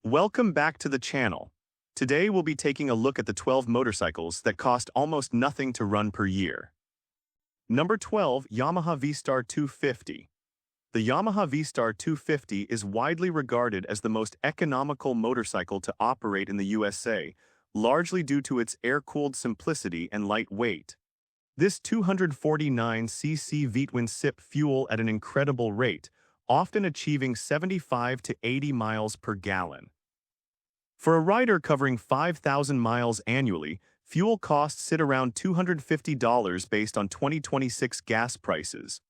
Welcome back to the channel. Today we'll be taking a look at the 12 motorcycles that cost almost nothing to run per year. Number 12, Yamaha V-Star 250. The Yamaha V-Star 250 is widely regarded as the most economical motorcycle to operate in the USA, largely due to its air-cooled simplicity and light weight. This 249cc V-twin sip fuel at an incredible rate, often achieving 75 to 80 miles per gallon. For a rider covering 5,000 miles annually, fuel costs sit around $250 based on 2026 gas prices.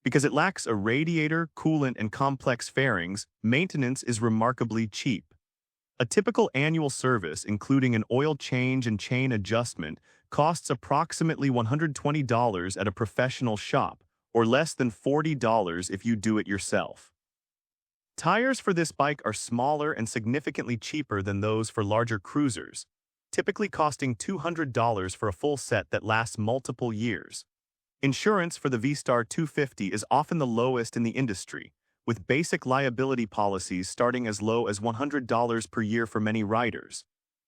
Because it lacks a radiator, coolant, and complex fairings, maintenance is remarkably cheap. A typical annual service, including an oil change and chain adjustment, costs approximately $120 at a professional shop, or less than $40 if you do it yourself. Tires for this bike are smaller and significantly cheaper than those for larger cruisers, typically costing $200 for a full set that lasts multiple years. Insurance for the V-Star 250 is often the lowest in the industry, with basic liability policies starting as low as $100 per year for many riders.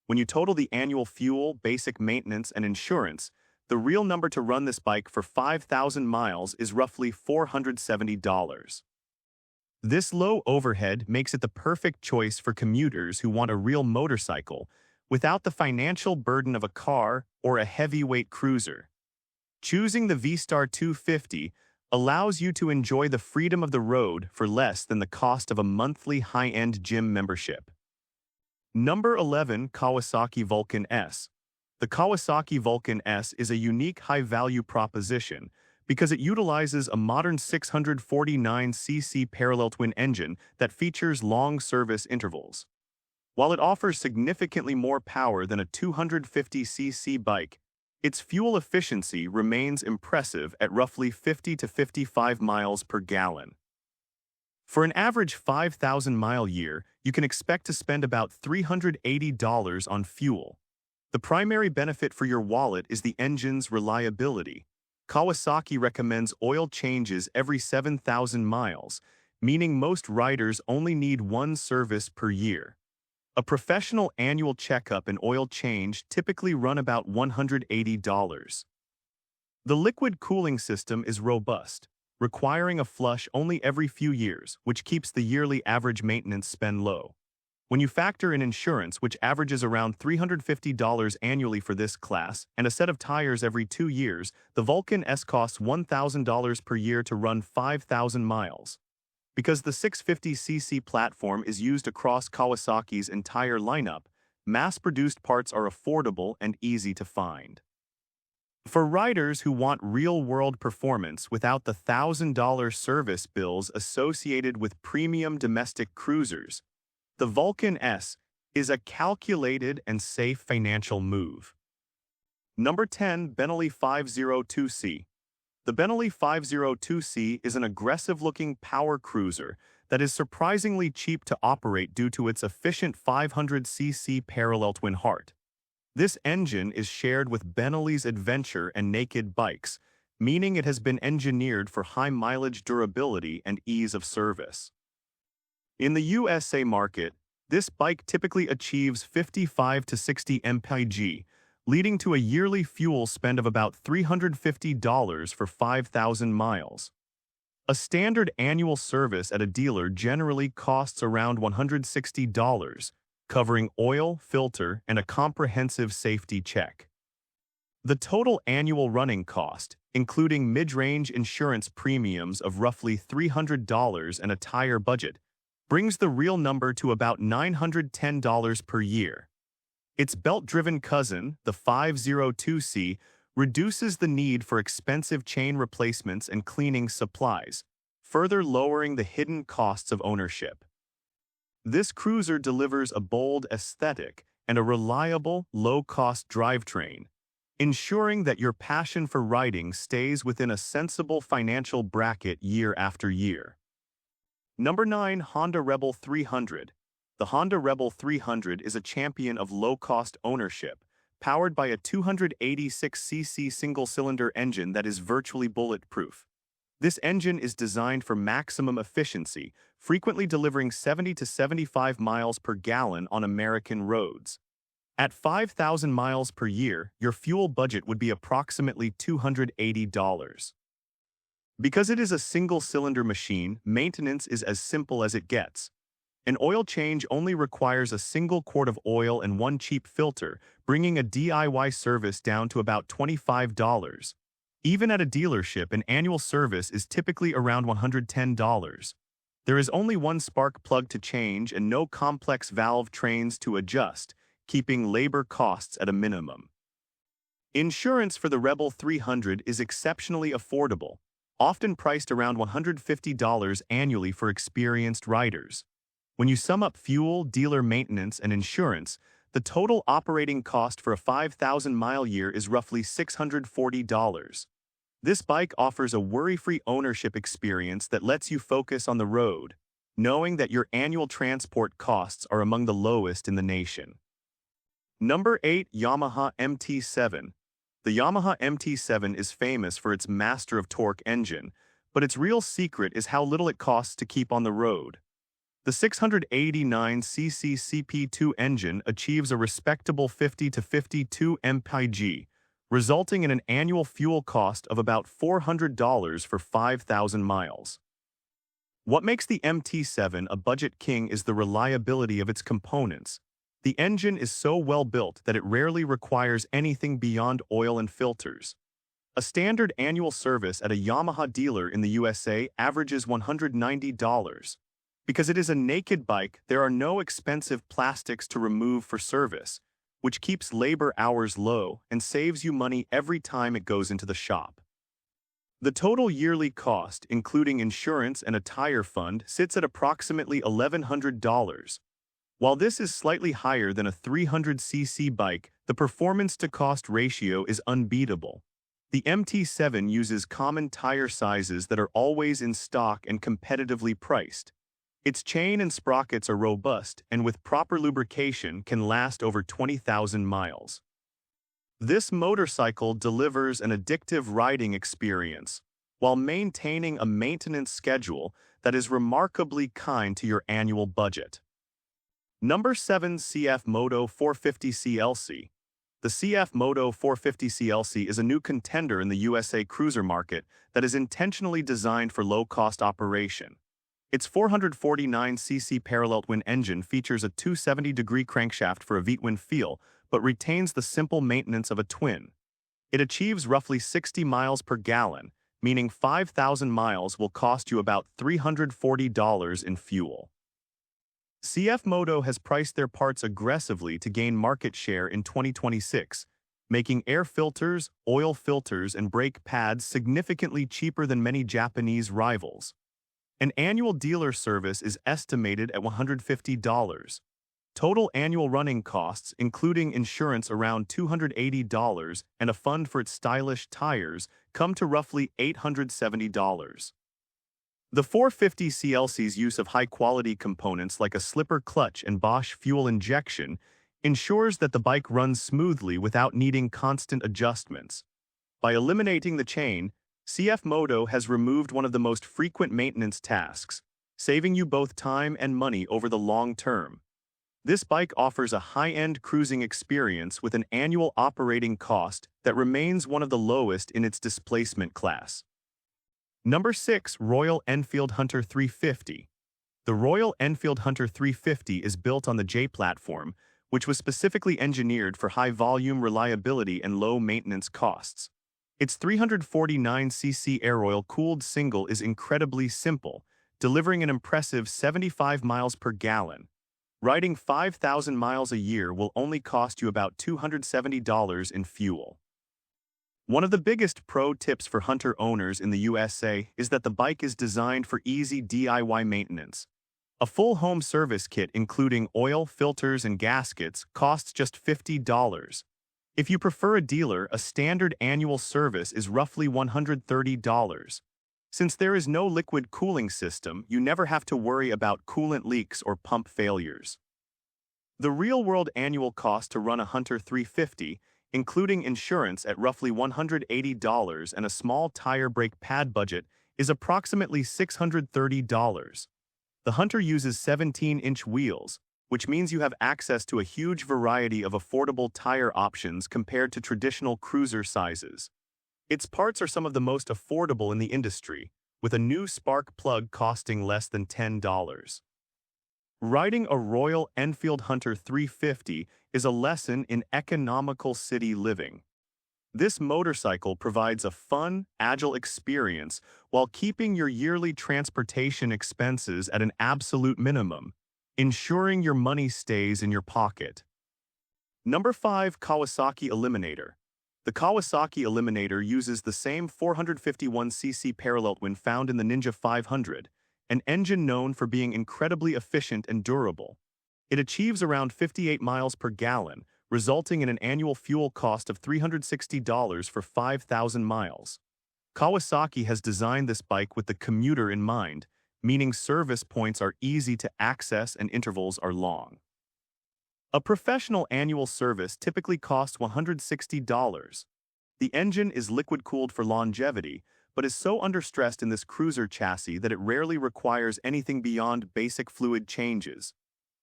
When you total the annual fuel, basic maintenance, and insurance, the real number to run this bike for 5,000 miles is roughly $470. This low overhead makes it the perfect choice for commuters who want a real motorcycle without the financial burden of a car or a heavyweight cruiser. Choosing the V-Star 250 allows you to enjoy the freedom of the road for less than the cost of a monthly high-end gym membership. Number 11, Kawasaki Vulcan S. The Kawasaki Vulcan S is a unique high-value proposition because it utilizes a modern 649cc parallel twin engine that features long service intervals. While it offers significantly more power than a 250cc bike, its fuel efficiency remains impressive at roughly 50 to 55 miles per gallon. For an average 5,000-mile year, you can expect to spend about $380 on fuel. The primary benefit for your wallet is the engine's reliability. Kawasaki recommends oil changes every 7,000 miles, meaning most riders only need one service per year. A professional annual checkup and oil change typically run about $180. The liquid cooling system is robust, requiring a flush only every few years, which keeps the yearly average maintenance spend low. When you factor in insurance, which averages around $350 annually for this class, and a set of tires every 2 years, the Vulcan S costs $1,000 per year to run 5,000 miles. Because the 650cc platform is used across Kawasaki's entire lineup, mass-produced parts are affordable and easy to find. For riders who want real-world performance without the $1,000 service bills associated with premium domestic cruisers, the Vulcan S is a calculated and safe financial move. Number 10, Benelli 502C. The Benelli 502C is an aggressive-looking power cruiser that is surprisingly cheap to operate due to its efficient 500cc parallel twin heart. This engine is shared with Benelli's Adventure and Naked bikes, meaning it has been engineered for high mileage durability and ease of service. In the USA market, this bike typically achieves 55 to 60 mpg, leading to a yearly fuel spend of about $350 for 5,000 miles. A standard annual service at a dealer generally costs around $160, covering oil, filter, and a comprehensive safety check. The total annual running cost, including mid-range insurance premiums of roughly $300 and a tire budget, brings the real number to about $910 per year. Its belt-driven cousin, the 502C, reduces the need for expensive chain replacements and cleaning supplies, further lowering the hidden costs of ownership. This cruiser delivers a bold aesthetic and a reliable, low-cost drivetrain, ensuring that your passion for riding stays within a sensible financial bracket year after year. Number 9, Honda Rebel 300. The Honda Rebel 300 is a champion of low-cost ownership, powered by a 286cc single-cylinder engine that is virtually bulletproof. This engine is designed for maximum efficiency, frequently delivering 70 to 75 miles per gallon on American roads. At 5,000 miles per year, your fuel budget would be approximately $280. Because it is a single-cylinder machine, maintenance is as simple as it gets. An oil change only requires a single quart of oil and one cheap filter, bringing a DIY service down to about $25. Even at a dealership, an annual service is typically around $110. There is only one spark plug to change and no complex valve trains to adjust, keeping labor costs at a minimum. Insurance for the Rebel 300 is exceptionally affordable, often priced around $150 annually for experienced riders. When you sum up fuel, dealer maintenance, and insurance, the total operating cost for a 5,000-mile year is roughly $640. This bike offers a worry-free ownership experience that lets you focus on the road, knowing that your annual transport costs are among the lowest in the nation. Number 8. Yamaha MT-07. The Yamaha MT-07 is famous for its master of torque engine, but its real secret is how little it costs to keep on the road. The 689cc CP2 engine achieves a respectable 50 to 52 mpg, resulting in an annual fuel cost of about $400 for 5,000 miles. What makes the MT-07 a budget king is the reliability of its components. The engine is so well built that it rarely requires anything beyond oil and filters. A standard annual service at a Yamaha dealer in the USA averages $190. Because it is a naked bike, there are no expensive plastics to remove for service, which keeps labor hours low and saves you money every time it goes into the shop. The total yearly cost, including insurance and a tire fund, sits at approximately $1,100. While this is slightly higher than a 300cc bike, the performance-to-cost ratio is unbeatable. The MT-07 uses common tire sizes that are always in stock and competitively priced. Its chain and sprockets are robust and with proper lubrication can last over 20,000 miles. This motorcycle delivers an addictive riding experience while maintaining a maintenance schedule that is remarkably kind to your annual budget. Number 7. CF Moto 450 CLC. The CF Moto 450 CLC is a new contender in the USA cruiser market that is intentionally designed for low-cost operation. Its 449cc parallel twin engine features a 270-degree crankshaft for a V-twin feel, but retains the simple maintenance of a twin. It achieves roughly 60 miles per gallon, meaning 5,000 miles will cost you about $340 in fuel. CF Moto has priced their parts aggressively to gain market share in 2026, making air filters, oil filters, and brake pads significantly cheaper than many Japanese rivals. An annual dealer service is estimated at $150. Total annual running costs, including insurance around $280 and a fund for its stylish tires, come to roughly $870. The 450 CLC's use of high-quality components like a slipper clutch and Bosch fuel injection ensures that the bike runs smoothly without needing constant adjustments. By eliminating the chain, CF Moto has removed one of the most frequent maintenance tasks, saving you both time and money over the long term. This bike offers a high-end cruising experience with an annual operating cost that remains one of the lowest in its displacement class. Number 6. Royal Enfield Hunter 350. The Royal Enfield Hunter 350 is built on the J platform, which was specifically engineered for high-volume reliability and low maintenance costs. Its 349cc air-oil-cooled single is incredibly simple, delivering an impressive 75 miles per gallon. Riding 5,000 miles a year will only cost you about $270 in fuel. One of the biggest pro tips for Hunter owners in the USA is that the bike is designed for easy DIY maintenance. A full home service kit including oil, filters, and gaskets costs just $50. If you prefer a dealer, a standard annual service is roughly $130. Since there is no liquid cooling system, you never have to worry about coolant leaks or pump failures. The real-world annual cost to run a Hunter 350, including insurance at roughly $180 and a small tire brake pad budget, is approximately $630. The Hunter uses 17-inch wheels, which means you have access to a huge variety of affordable tire options compared to traditional cruiser sizes. Its parts are some of the most affordable in the industry, with a new spark plug costing less than $10. Riding a Royal Enfield Hunter 350 is a lesson in economical city living. This motorcycle provides a fun, agile experience while keeping your yearly transportation expenses at an absolute minimum, ensuring your money stays in your pocket. Number 5. Kawasaki Eliminator. The Kawasaki Eliminator uses the same 451cc parallel twin found in the Ninja 500, an engine known for being incredibly efficient and durable. It achieves around 58 miles per gallon, resulting in an annual fuel cost of $360 for 5,000 miles. Kawasaki has designed this bike with the commuter in mind, meaning service points are easy to access and intervals are long. A professional annual service typically costs $160. The engine is liquid-cooled for longevity, but is so understressed in this cruiser chassis that it rarely requires anything beyond basic fluid changes.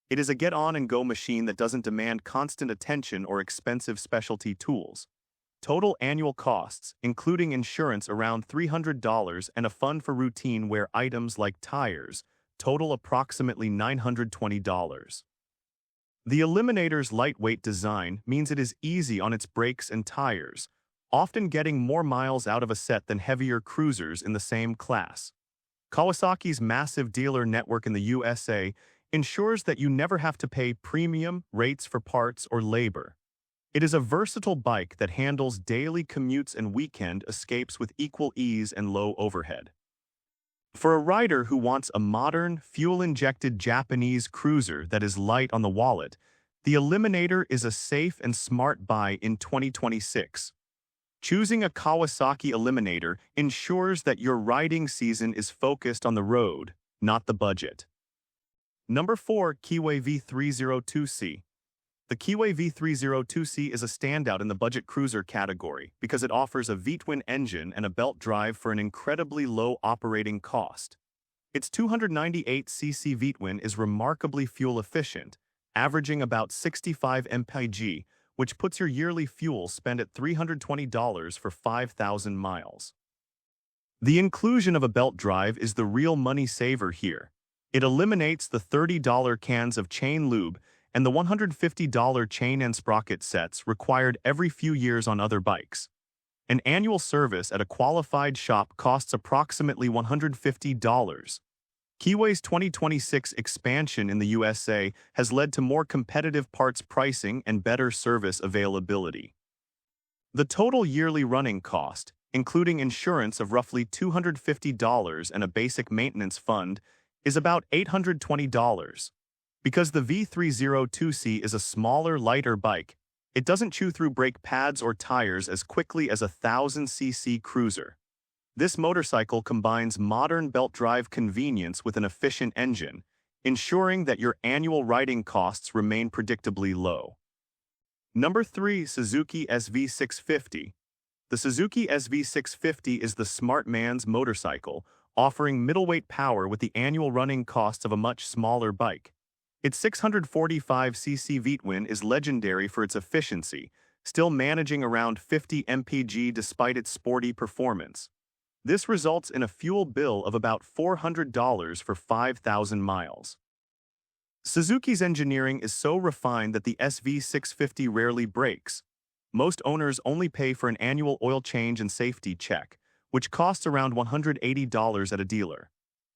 It is a get-on-and-go machine that doesn't demand constant attention or expensive specialty tools. Total annual costs, including insurance, around $300 and a fund for routine wear items like tires, total approximately $920. The Eliminator's lightweight design means it is easy on its brakes and tires, often getting more miles out of a set than heavier cruisers in the same class. Kawasaki's massive dealer network in the USA ensures that you never have to pay premium rates for parts or labor. It is a versatile bike that handles daily commutes and weekend escapes with equal ease and low overhead. For a rider who wants a modern, fuel-injected Japanese cruiser that is light on the wallet, the Eliminator is a safe and smart buy in 2026. Choosing a Kawasaki Eliminator ensures that your riding season is focused on the road, not the budget. Number 4. Keeway V302C. The Keeway V302C is a standout in the budget cruiser category because it offers a V-twin engine and a belt drive for an incredibly low operating cost. Its 298cc V-twin is remarkably fuel efficient, averaging about 65 mpg, which puts your yearly fuel spend at $320 for 5,000 miles. The inclusion of a belt drive is the real money saver here. It eliminates the $30 cans of chain lube and the $150 chain and sprocket sets required every few years on other bikes. An annual service at a qualified shop costs approximately $150. Keeway's 2026 expansion in the USA has led to more competitive parts pricing and better service availability. The total yearly running cost, including insurance of roughly $250 and a basic maintenance fund, is about $820. Because the V302C is a smaller, lighter bike, it doesn't chew through brake pads or tires as quickly as a 1000cc cruiser. This motorcycle combines modern belt drive convenience with an efficient engine, ensuring that your annual riding costs remain predictably low. Number 3. Suzuki SV650. The Suzuki SV650 is the smart man's motorcycle, offering middleweight power with the annual running costs of a much smaller bike. Its 645cc V-twin is legendary for its efficiency, still managing around 50 mpg despite its sporty performance. This results in a fuel bill of about $400 for 5,000 miles. Suzuki's engineering is so refined that the SV650 rarely breaks. Most owners only pay for an annual oil change and safety check, which costs around $180 at a dealer.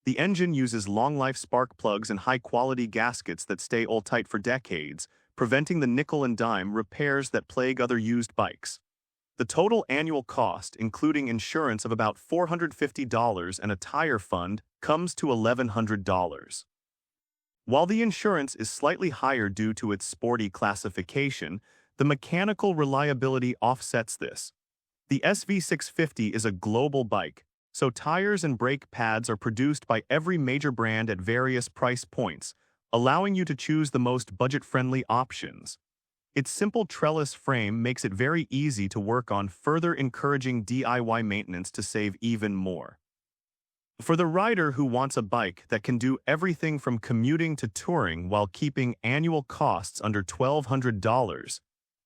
The engine uses long-life spark plugs and high-quality gaskets that stay oil-tight for decades, preventing the nickel-and-dime repairs that plague other used bikes. The total annual cost, including insurance of about $450 and a tire fund, comes to $1,100. While the insurance is slightly higher due to its sporty classification, the mechanical reliability offsets this. The SV650 is a global bike, so tires and brake pads are produced by every major brand at various price points, allowing you to choose the most budget-friendly options. Its simple trellis frame makes it very easy to work on, further encouraging DIY maintenance to save even more. For the rider who wants a bike that can do everything from commuting to touring while keeping annual costs under $1,200,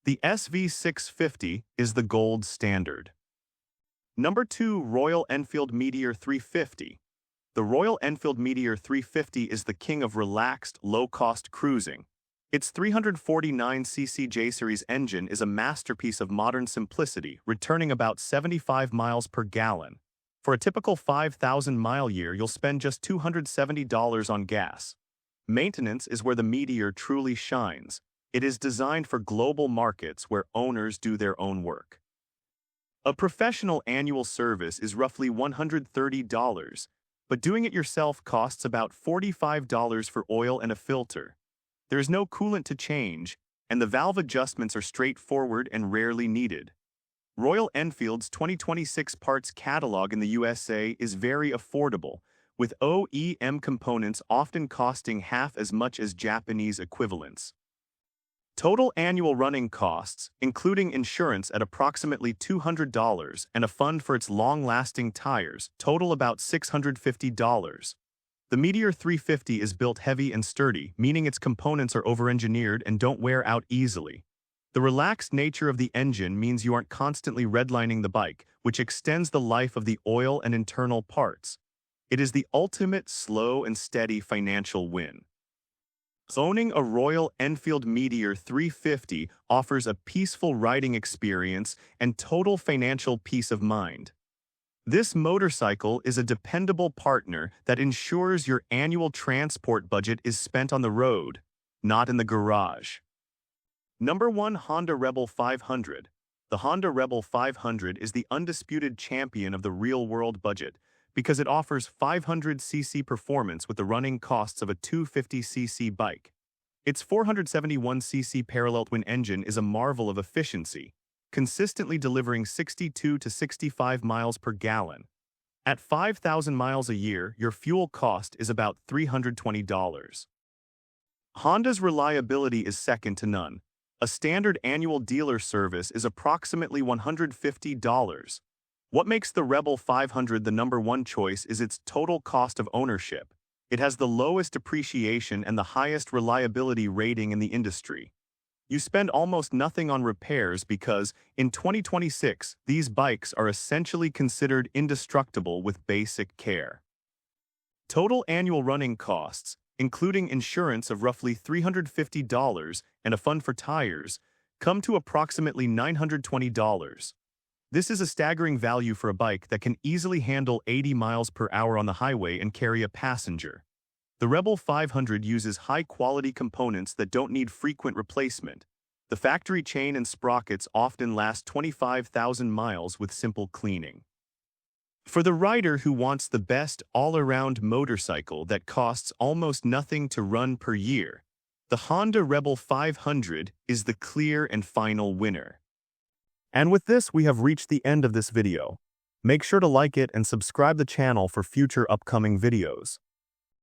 the SV650 is the gold standard. Number 2. Royal Enfield Meteor 350. The Royal Enfield Meteor 350 is the king of relaxed, low-cost cruising. Its 349cc J-Series engine is a masterpiece of modern simplicity, returning about 75 miles per gallon. For a typical 5,000-mile year, you'll spend just $270 on gas. Maintenance is where the Meteor truly shines. It is designed for global markets where owners do their own work. A professional annual service is roughly $130, but doing it yourself costs about $45 for oil and a filter. There is no coolant to change, and the valve adjustments are straightforward and rarely needed. Royal Enfield's 2026 parts catalog in the USA is very affordable, with OEM components often costing half as much as Japanese equivalents. Total annual running costs, including insurance at approximately $200 and a fund for its long-lasting tires, total about $650. The Meteor 350 is built heavy and sturdy, meaning its components are over-engineered and don't wear out easily. The relaxed nature of the engine means you aren't constantly redlining the bike, which extends the life of the oil and internal parts. It is the ultimate slow and steady financial win. Owning a Royal Enfield Meteor 350 offers a peaceful riding experience and total financial peace of mind. This motorcycle is a dependable partner that ensures your annual transport budget is spent on the road, not in the garage. Number 1. Honda Rebel 500. The Honda Rebel 500 is the undisputed champion of the real-world budget because it offers 500cc performance with the running costs of a 250cc bike. Its 471cc parallel twin engine is a marvel of efficiency, consistently delivering 62 to 65 miles per gallon. At 5,000 miles a year, your fuel cost is about $320. Honda's reliability is second to none. A standard annual dealer service is approximately $150. What makes the Rebel 500 the number 1 choice is its total cost of ownership. It has the lowest depreciation and the highest reliability rating in the industry. You spend almost nothing on repairs because, in 2026, these bikes are essentially considered indestructible with basic care. Total annual running costs, including insurance of roughly $350 and a fund for tires, come to approximately $920. This is a staggering value for a bike that can easily handle 80 miles per hour on the highway and carry a passenger. The Rebel 500 uses high-quality components that don't need frequent replacement. The factory chain and sprockets often last 25,000 miles with simple cleaning. For the rider who wants the best all-around motorcycle that costs almost nothing to run per year, the Honda Rebel 500 is the clear and final winner. And with this, we have reached the end of this video. Make sure to like it and subscribe the channel for future upcoming videos.